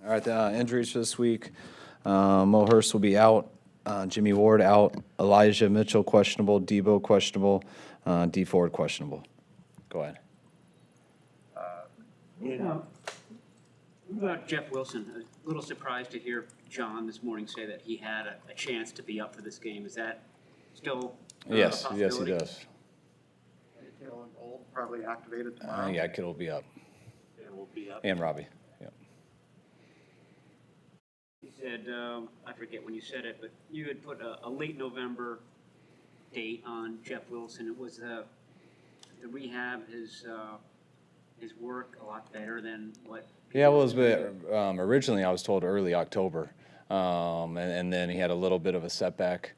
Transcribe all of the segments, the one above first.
All right, the injuries for this week. Mo Hurst will be out. Jimmy Ward out. Elijah Mitchell questionable. Debo questionable. D Ford questionable. Go ahead. What about Jeff Wilson? A little surprised to hear John this morning say that he had a chance to be up for this game. Is that still Yes, a yes, he possibility? does. Kittle and Gold probably activated tomorrow. Yeah, Kittle will be up. It will be up. And Robbie. Yep. You said, I forget when you said it, but you had put a late November date on Jeff Wilson. It was the rehab, his work a lot better than what. Yeah, well, it was, originally I was told early October, and then he had a little bit of a setback.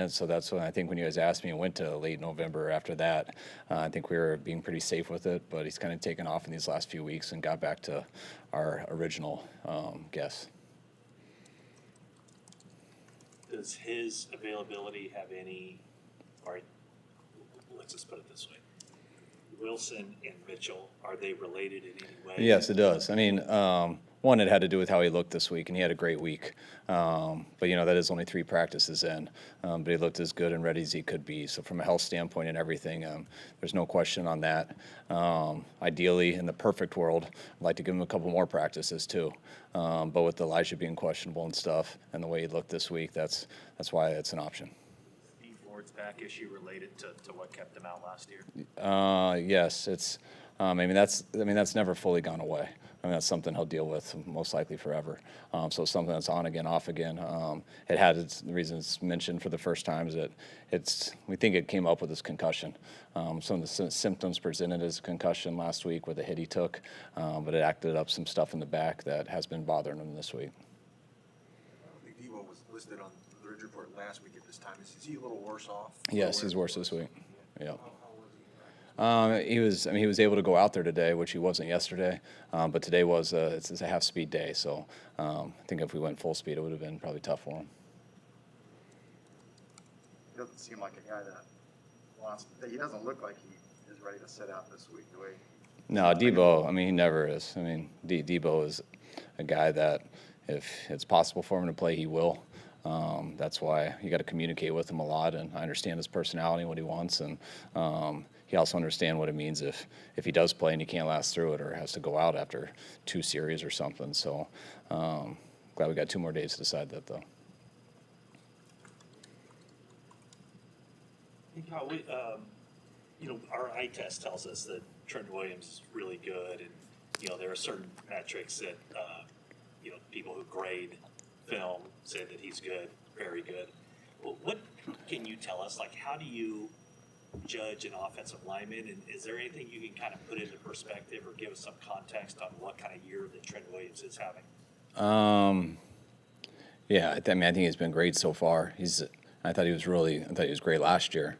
So that's when I think when you guys asked me, it went to late November after that. I think we were being pretty safe with it, but he's kind of taken off in these last few weeks and got back to our original guess. Does his availability have any, or let's just put it this way, Wilson and Mitchell, are they related in any way? Yes, it does. I mean, one, it had to do with how he looked this week, and he had a great week. But, that is only 3 practices in. But he looked as good and ready as he could be. So from a health standpoint and everything, there's no question on that. Ideally, in the perfect world, I'd like to give him a couple more practices too. But with Elijah being questionable and stuff and the way he looked this week, that's why it's an option. Ford's back issue related to what kept him out last year? Yes, it's. That's never fully gone away. That's something he'll deal with most likely forever. So it's something that's on again, off again. It had the reason it's mentioned for the first time is that we think it came up with his concussion. Some of the symptoms presented as concussion last week with the hit he took, but it acted up some stuff in the back that has been bothering him this week. I think Debo was listed on the Ridge Report last week at this time. Is he a little worse off? Yes, he's worse this week. Yeah. How was he? He was able to go out there today, which he wasn't yesterday. But today it's a half-speed day, so I think if we went full speed, it would have been probably tough for him. He doesn't seem like a guy that wants. He doesn't look like he is ready to sit out this week. The way. No, Debo. He never is. Debo is a guy that if it's possible for him to play, he will. That's why you got to communicate with him a lot, and I understand his personality, what he wants, and he also understands what it means if he does play and he can't last through it or has to go out after 2 series or something. So glad we got 2 more days to decide that, though. Our eye test tells us that Trent Williams is really good, and there are certain metrics that people who grade film say that he's good, very good. Well, what can you tell us? Like, how do you judge an offensive lineman, and is there anything you can kind of put into perspective or give us some context on what kind of year that Trent Williams is having? Yeah, I think he's been great so far. I thought he was great last year.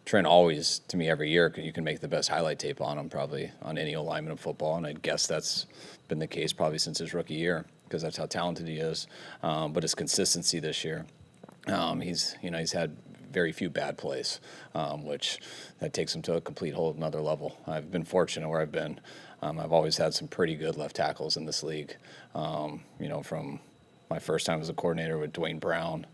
Trent always, to me, every year, you can make the best highlight tape on him, probably on any lineman in football, and I guess that's been the case probably since his rookie year because that's how talented he is. But his consistency this year, he's had very few bad plays, which that takes him to a complete whole another level. I've been fortunate where I've been. I've always had some pretty good left tackles in this league. From my first time as a coordinator with Dwayne Brown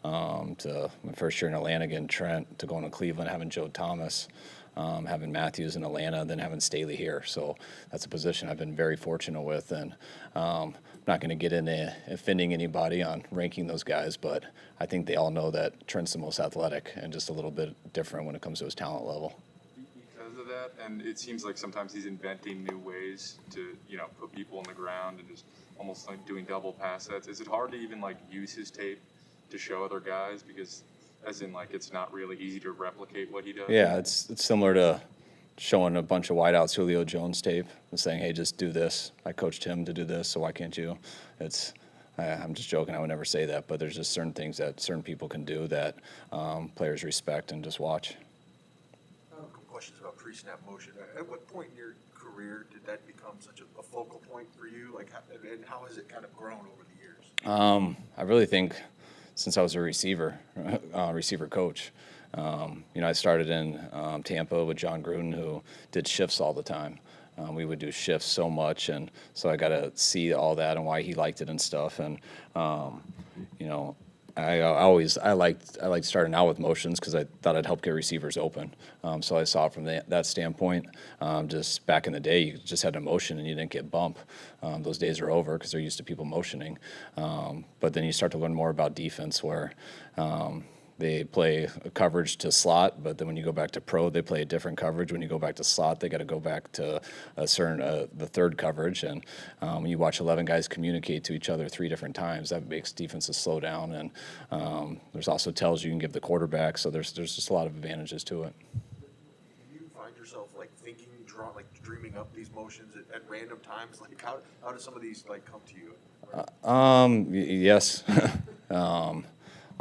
to my first year in Atlanta again, Trent, to going to Cleveland, having Joe Thomas, having Matthews in Atlanta, then having Staley here. So that's a position I've been very fortunate with, and I'm not going to get into offending anybody on ranking those guys, but I think they all know that Trent's the most athletic and just a little bit different when it comes to his talent level. Because of that, and it seems like sometimes he's inventing new ways to, put people on the ground and just almost like doing double pass sets. Is it hard to even use his tape to show other guys because, as in it's not really easy to replicate what he does? Yeah, it's similar to showing a bunch of wideouts Julio Jones tape and saying, hey, just do this. I coached him to do this, so why can't you? I'm just joking. I would never say that, but there's just certain things that certain people can do that players respect and just watch. I have a couple questions about pre-snap motion. At what point in your career did that become such a focal point for you? And how has it kind of grown over the years? I really think since I was a receiver coach. I started in Tampa with John Gruden, who did shifts all the time. We would do shifts so much, and so I got to see all that and why he liked it and stuff. And you know, I liked starting out with motions because I thought I'd help get receivers open. So I saw it from that standpoint. Just back in the day, you just had a motion and you didn't get bump. Those days are over because they're used to people motioning. But then you start to learn more about defense where they play a coverage to slot, but then when you go back to pro, they play a different coverage. When you go back to slot, they got to go back to a certain the third coverage. And when you watch 11 guys communicate to each other 3 different times, that makes defenses slow down. And there's also tells you can give the quarterback. So there's just a lot of advantages to it. Do you find yourself like thinking, dreaming up these motions at random times? Like how do some of these like come to you? Yes.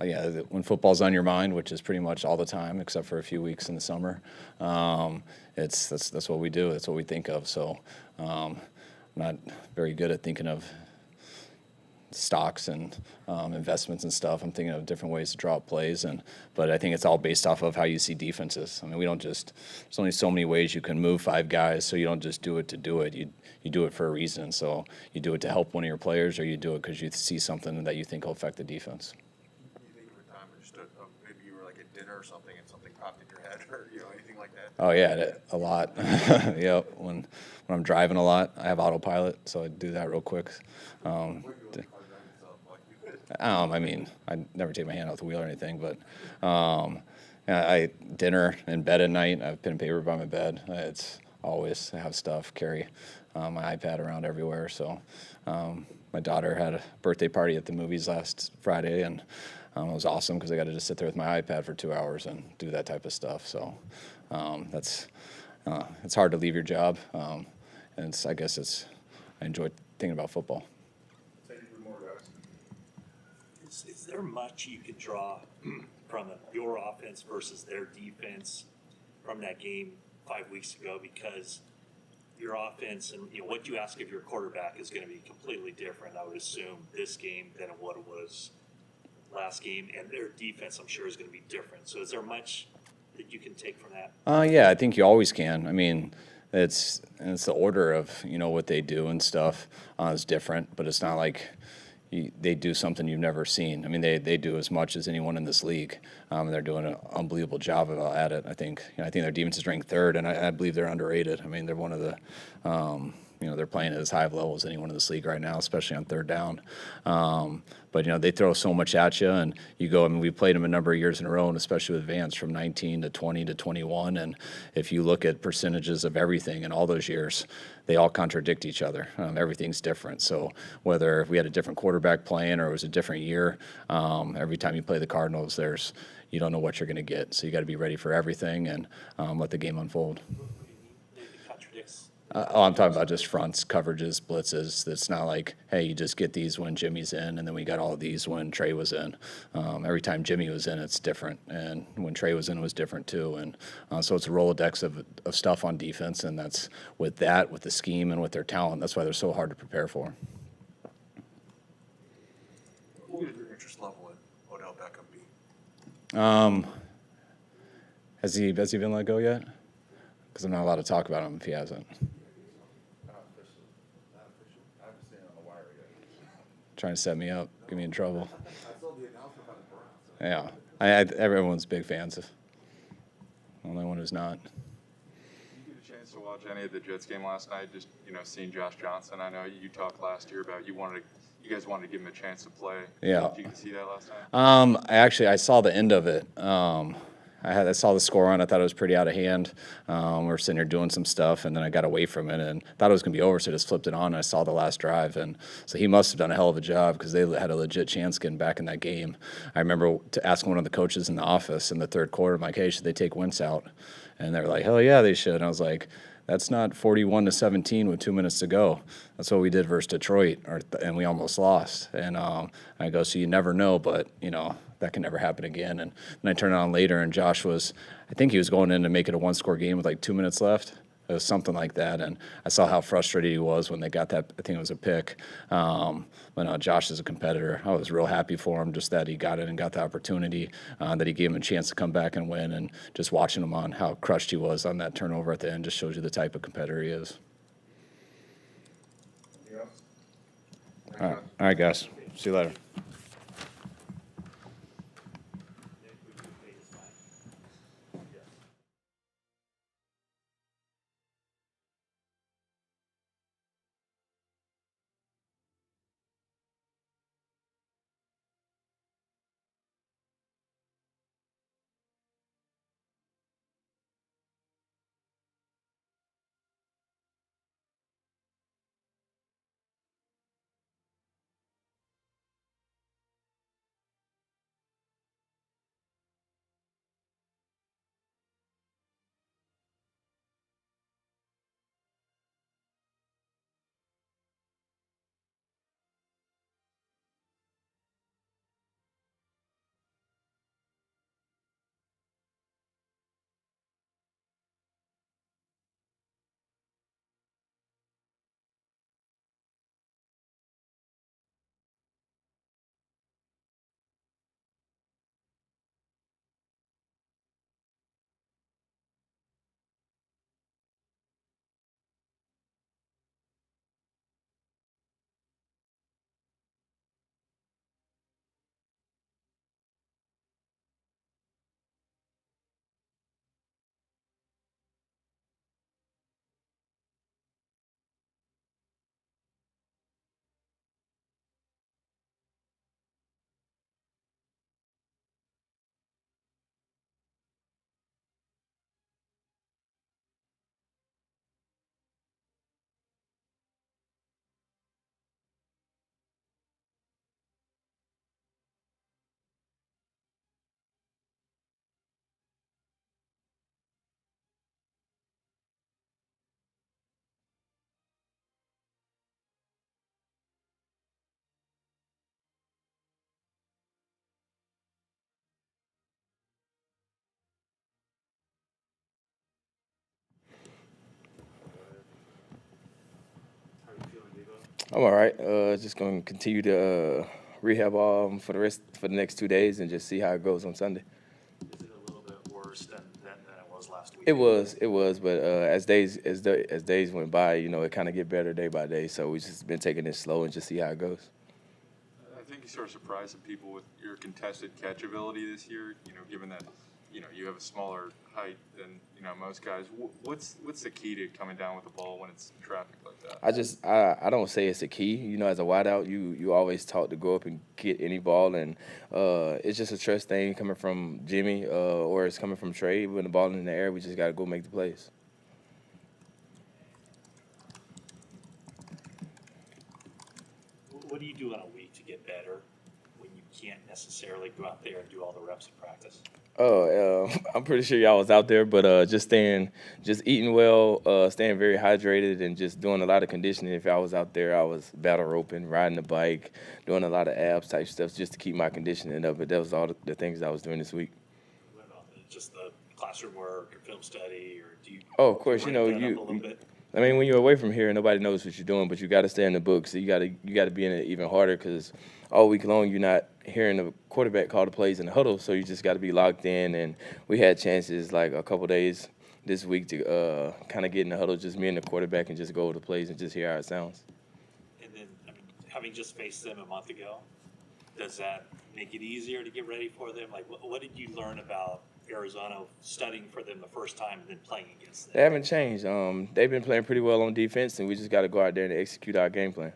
Yeah, when football's on your mind, which is pretty much all the time, except for a few weeks in the summer, that's what we do. That's what we think of. So, I'm not very good at thinking of stocks and investments and stuff. I'm thinking of different ways to draw up plays, but I think it's all based off of how you see defenses. I mean, there's only so many ways you can move 5 guys, so you don't just do it to do it. You do it for a reason. So you do it to help one of your players, or you do it because you see something that you think will affect the defense. Maybe you were like at dinner or something and something popped in your head or anything like that? Oh yeah, a lot. Yeah, when I'm driving a lot, I have autopilot, so I do that real quick. I mean, I never take my hand off the wheel or anything, but I dinner in bed at night. I have pen and paper by my bed. It's always I have stuff, carry my iPad around everywhere. So my daughter had a birthday party at the movies last Friday, and it was awesome because I got to just sit there with my iPad for 2 hours and do that type of stuff. So it's hard to leave your job, and I enjoy thinking about football. Thank you for more, guys. Is there much you could draw from your offense versus their defense from that game 5 weeks ago? Because your offense and what you ask of your quarterback is going to be completely different, I would assume, this game than what it was last game, and their defense, I'm sure, is going to be different. So is there much that you can take from that? Yeah, I think you always can. I mean, it's the order of what they do and stuff is different, but it's not like they do something you've never seen. I mean, they do as much as anyone in this league, and they're doing an unbelievable job at it. I think their defense is ranked 3rd, and I believe they're underrated. I mean, they're one of the they're playing at as high of level as anyone in this league right now, especially on 3rd down. But they throw so much at you, and you go. I mean, we've played them a number of years in a row, and especially with Vance from 19 to 20 to 21. And if you look at percentages of everything in all those years, they all contradict each other. Everything's different. So whether we had a different quarterback playing or it was a different year, every time you play the Cardinals, you don't know what you're going to get. So you got to be ready for everything and let the game unfold. It contradicts. I'm talking about just fronts, coverages, blitzes. It's not like, hey, you just get these when Jimmy's in, and then we got all of these when Trey was in. Every time Jimmy was in, it's different, and when Trey was in, it was different too. And so it's a Rolodex of stuff on defense, and that's with the scheme, and with their talent. That's why they're so hard to prepare for. What would your interest level in Odell Beckham be? Has he been let go yet? Because I'm not allowed to talk about him if he hasn't. Trying to set me up, get me in trouble. I saw the announcement about the Browns. Yeah, everyone's big fans. The only one who's not. Did you get a chance to watch any of the Jets game last night? Just seeing Josh Johnson. I know you talked last year about you guys wanted to give him a chance to play. Yeah. Did you get to see that last night? I saw the end of it. I saw the score on. I thought it was pretty out of hand. We were sitting here doing some stuff, and then I got away from it and thought it was going to be over, so I just flipped it on, and I saw the last drive. And so he must have done a hell of a job because they had a legit chance getting back in that game. I remember asking one of the coaches in the office in the 3rd quarter, I'm like, hey, should they take Wentz out? And they were like, hell yeah, they should. And I was like, that's not 41-17 with 2 minutes to go. That's what we did versus Detroit, and we almost lost. And I go, so you never know, but, that can never happen again. And then I turned it on later, and Josh I think he was going in to make it a 1-score game with like 2 minutes left. It was something like that, and I saw how frustrated he was when they got that. I think it was a pick. But no, Josh is a competitor. I was real happy for him, just that he got it and got the opportunity, that he gave him a chance to come back and win, and just watching him on how crushed he was on that turnover at the end just shows you the type of competitor he is. All right, guys. See you later. I'm all right. Just gonna continue to rehab for the next 2 days and just see how it goes on Sunday. Is it a little bit worse than it was last week? It was, but as days went by, it kind of get better day by day. So we just been taking it slow and just see how it goes. I think you sort of surprised some people with your contested catch ability this year, given that, you have a smaller height than, most guys. What's the key to coming down with the ball when it's traffic like that? I don't say it's a key. As a wideout, you always taught to go up and get any ball, and it's just a trust thing coming from Jimmy or it's coming from Trey. When the ball in the air, we just got to go make the plays. What do you do in a week to get better when you can't necessarily go out there and do all the reps in practice? I'm pretty sure y'all was out there, but just eating well, staying very hydrated, and just doing a lot of conditioning. If I was out there, I was battle roping, riding the bike, doing a lot of abs type stuff just to keep my conditioning up. But that was all the things I was doing this week. What about just the classroom work or film study, or do you? Oh, of course, break that up a little bit? I mean, when you're away from here, nobody knows what you're doing, but you got to stay in the books. So you got to be in it even harder because all week long you're not hearing the quarterback call the plays in the huddle. So you just got to be locked in. And we had chances like a couple days this week to kind of get in the huddle, just me and the quarterback, and just go over the plays and just hear how it sounds. And then, having just faced them a month ago, does that make it easier to get ready for them? Like, what did you learn about Arizona studying for them the first time and then playing against them? They haven't changed. They've been playing pretty well on defense, and we just got to go out there and execute our game plan.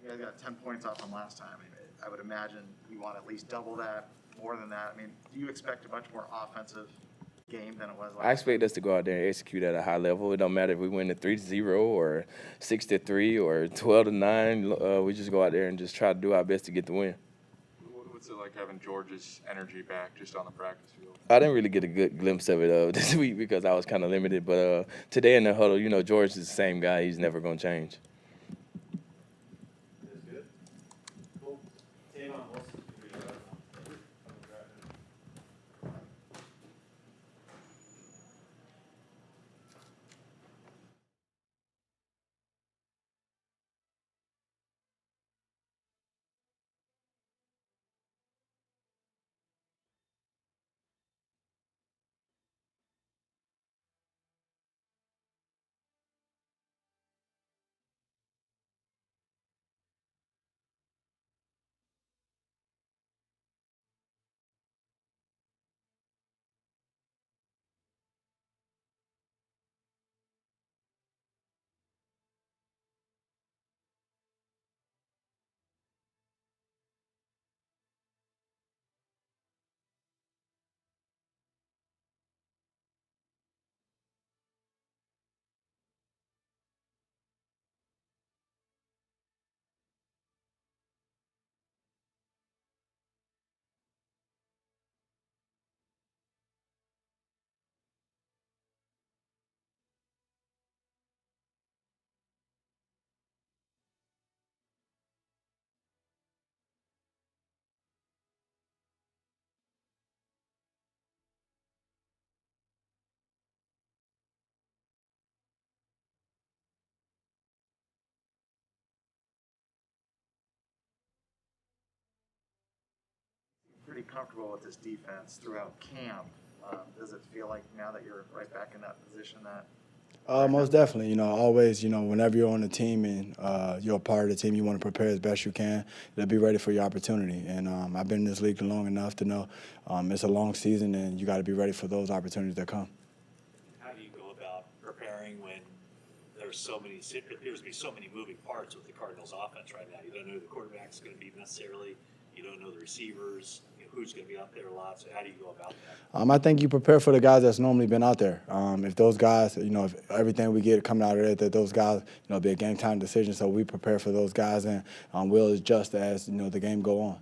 You guys got 10 points off from last time. I would imagine you want at least double that, more than that. Do you expect a much more offensive game than it was last time? I expect us to go out there and execute at a high level. It don't matter if we win 3-0 or 6-3 or 12-9. We just go out there and just try to do our best to get the win. What's it like having George's energy back just on the practice field? I didn't really get a good glimpse of it this week because I was kind of limited. But today in the huddle, George is the same guy. He's never going to change. pretty comfortable with this defense throughout camp. Does it feel like now that you're right back in that position that Most definitely. Always, whenever you're on the team and you're a part of the team, you want to prepare as best you can to be ready for your opportunity. And I've been in this league long enough to know it's a long season and you got to be ready for those opportunities that come. How do you go about preparing when there's appears to be so many moving parts with the Cardinals offense right now? You don't know who the quarterback's going to be necessarily. You don't know the receivers, who's going to be out there a lot. So how do you go about that? I think you prepare for the guys that's normally been out there. If those guys, if everything we get coming out of it, that those guys, be a game time decision. So we prepare for those guys and we'll adjust as, the game go on.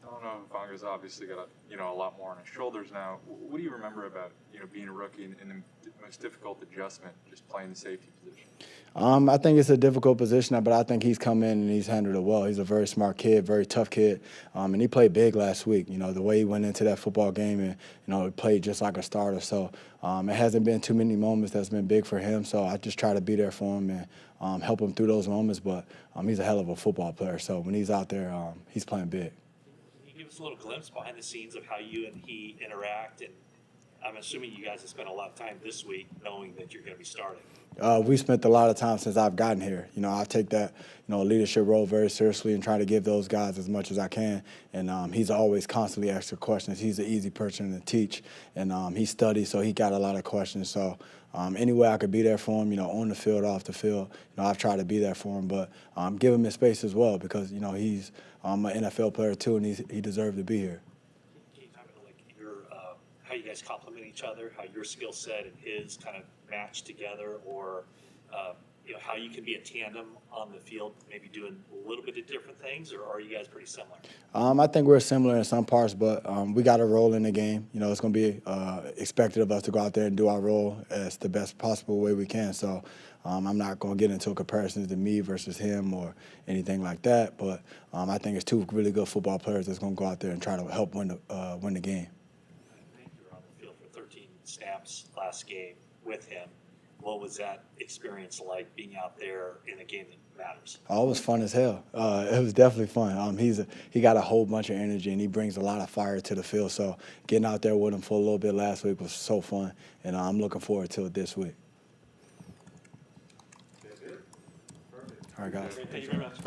I don't know if Vanga's obviously got a lot more on his shoulders now. What do you remember about being a rookie and the most difficult adjustment, just playing the safety position? I think it's a difficult position, but I think he's come in and he's handled it well. He's a very smart kid, very tough kid, and he played big last week. The way he went into that football game and he played just like a starter. So it hasn't been too many moments that's been big for him. So I just try to be there for him and help him through those moments. But he's a hell of a football player. So when he's out there, he's playing big. Can you give us a little glimpse behind the scenes of how you and he interact? And I'm assuming you guys have spent a lot of time this week knowing that you're going to be starting. We spent a lot of time since I've gotten here. I take that, leadership role very seriously and try to give those guys as much as I can. And he's always constantly asking questions. He's an easy person to teach, and he studies, so he got a lot of questions. So any way I could be there for him, on the field, off the field, I've tried to be there for him. But give him his space as well because, he's an NFL player too, and he deserves to be here. Can you talk about how you guys complement each other, how your skill set and his kind of match together, or how you can be a tandem on the field, maybe doing a little bit of different things, or are you guys pretty similar? I think we're similar in some parts, but we got a role in the game. It's going to be expected of us to go out there and do our role as the best possible way we can. So I'm not going to get into a comparison to me versus him or anything like that, but I think it's two really good football players that's going to go out there and try to help win the game. I think you were on the field for 13 snaps last game with him. What was that experience like being out there in a game that matters? Oh, it was fun as hell. It was definitely fun. He got a whole bunch of energy and he brings a lot of fire to the field. So getting out there with him for a little bit last week was so fun, and I'm looking forward to it this week. All right, guys. Thank you very much.